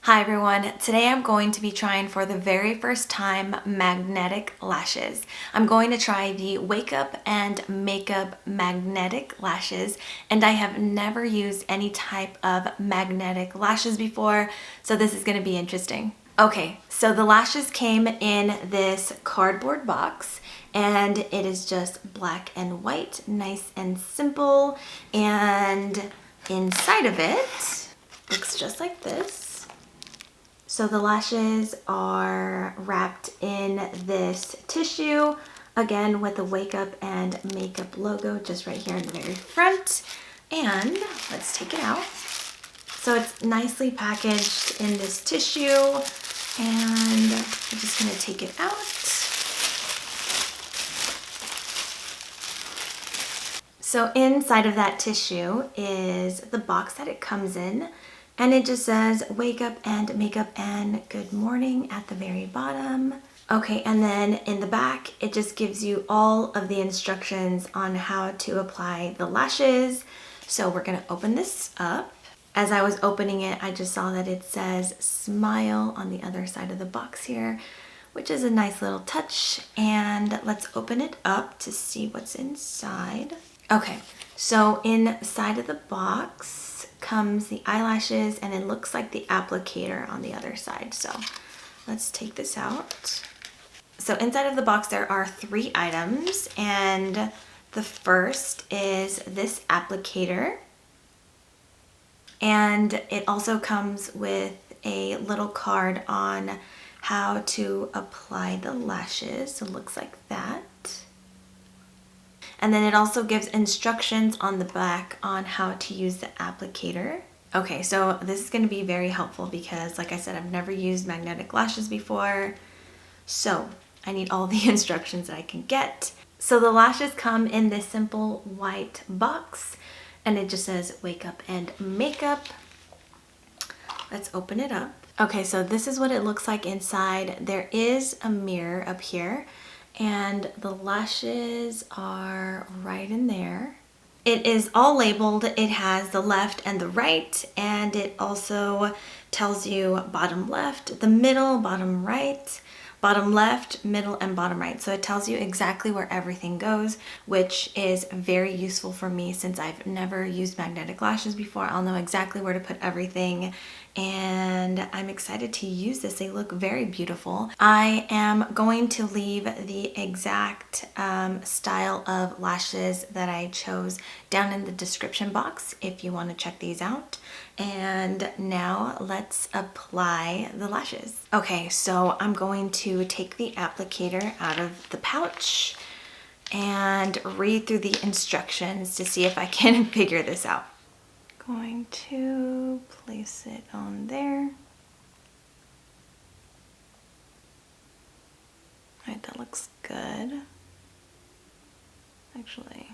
Hi everyone, today I'm going to be trying for the very first time magnetic lashes. I'm going to try the Wake Up and Makeup magnetic lashes, and I have never used any type of magnetic lashes before, so this is going to be interesting. Okay, so the lashes came in this cardboard box, and it is just black and white, nice and simple, and inside of it looks just like this. So the lashes are wrapped in this tissue, again with the Wake Up and Makeup logo just right here in the very front. And let's take it out. So it's nicely packaged in this tissue, and I'm just gonna take it out. So inside of that tissue is the box that it comes in. And it just says Wake Up and Makeup and Good Morning at the very bottom. Okay, and then in the back, it just gives you all of the instructions on how to apply the lashes. So we're gonna open this up. As I was opening it, I just saw that it says Smile on the other side of the box here, which is a nice little touch. And let's open it up to see what's inside. Okay, so inside of the box comes the eyelashes, and it looks like the applicator on the other side. So let's take this out. So inside of the box there are 3 items, and the first is this applicator, and it also comes with a little card on how to apply the lashes. So it looks like that. And then it also gives instructions on the back on how to use the applicator. Okay, so this is going to be very helpful because, like I said, I've never used magnetic lashes before. So I need all the instructions that I can get. So the lashes come in this simple white box, and it just says Wake Up and Makeup. Let's open it up. Okay, so this is what it looks like inside. There is a mirror up here, and the lashes are right in there. It is all labeled. It has the left and the right, and it also tells you bottom left, the middle, bottom right, bottom left, middle, and bottom right. So it tells you exactly where everything goes, which is very useful for me since I've never used magnetic lashes before. I'll know exactly where to put everything, and I'm excited to use this. They look very beautiful. I am going to leave the exact style of lashes that I chose down in the description box if you want to check these out. And now let's apply the lashes. Okay, so I'm going to take the applicator out of the pouch and read through the instructions to see if I can figure this out. Going to place it on there. All right, that looks good. Actually,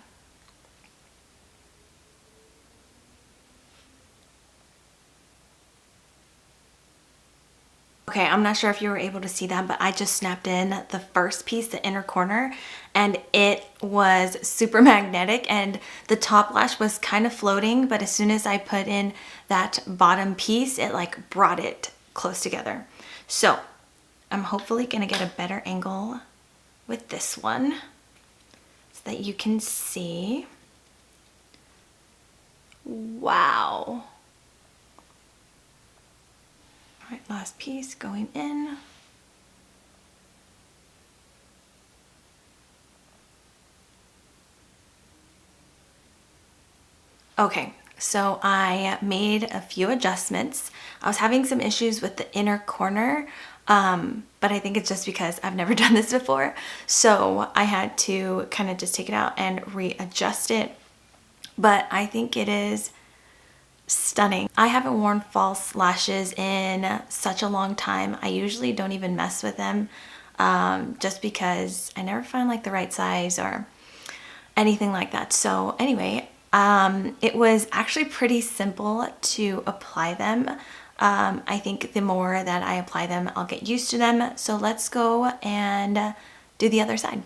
okay, I'm not sure if you were able to see that, but I just snapped in the first piece, the inner corner, and it was super magnetic, and the top lash was kind of floating, but as soon as I put in that bottom piece, it like brought it close together. So I'm hopefully gonna get a better angle with this one so that you can see. Wow. All right, last piece going in. Okay, so I made a few adjustments. I was having some issues with the inner corner, but I think it's just because I've never done this before. So I had to kind of just take it out and readjust it. But I think it is stunning. I haven't worn false lashes in such a long time. I usually don't even mess with them just because I never find like the right size or anything like that. So anyway, it was actually pretty simple to apply them. I think the more that I apply them, I'll get used to them. So let's go and do the other side.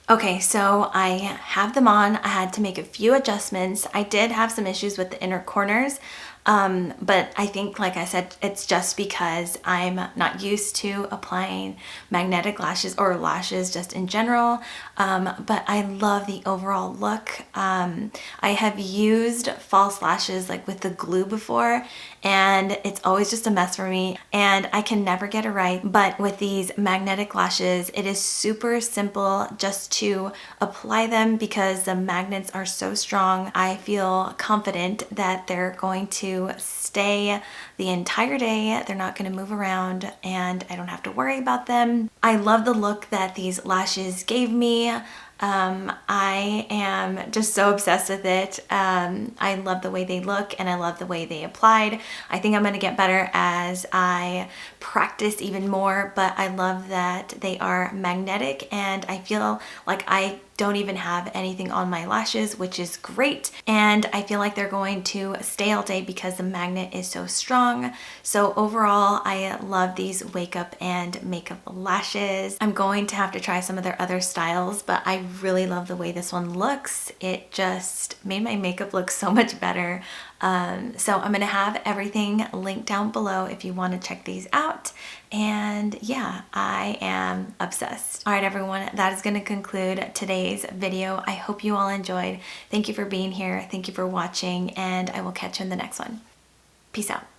Okay, so I have them on. I had to make a few adjustments. I did have some issues with the inner corners, but I think, like I said, it's just because I'm not used to applying magnetic lashes or lashes just in general, but I love the overall look. I have used false lashes like with the glue before, and it's always just a mess for me, and I can never get it right. But with these magnetic lashes, it is super simple just to apply them because the magnets are so strong. I feel confident that they're going to stay the entire day. They're not going to move around, and I don't have to worry about them. I love the look that these lashes gave me. I am just so obsessed with it. I love the way they look, and I love the way they applied. I think I'm going to get better as I practice even more, but I love that they are magnetic, and I feel like I don't even have anything on my lashes, which is great. And I feel like they're going to stay all day because the magnet is so strong. So overall, I love these Wake Up and Makeup lashes. I'm going to have to try some of their other styles, but I really love the way this one looks. It just made my makeup look so much better. So I'm gonna have everything linked down below if you want to check these out. And yeah, I am obsessed. All right, everyone, that is gonna conclude today's video. I hope you all enjoyed. Thank you for being here. Thank you for watching, and I will catch you in the next one. Peace out.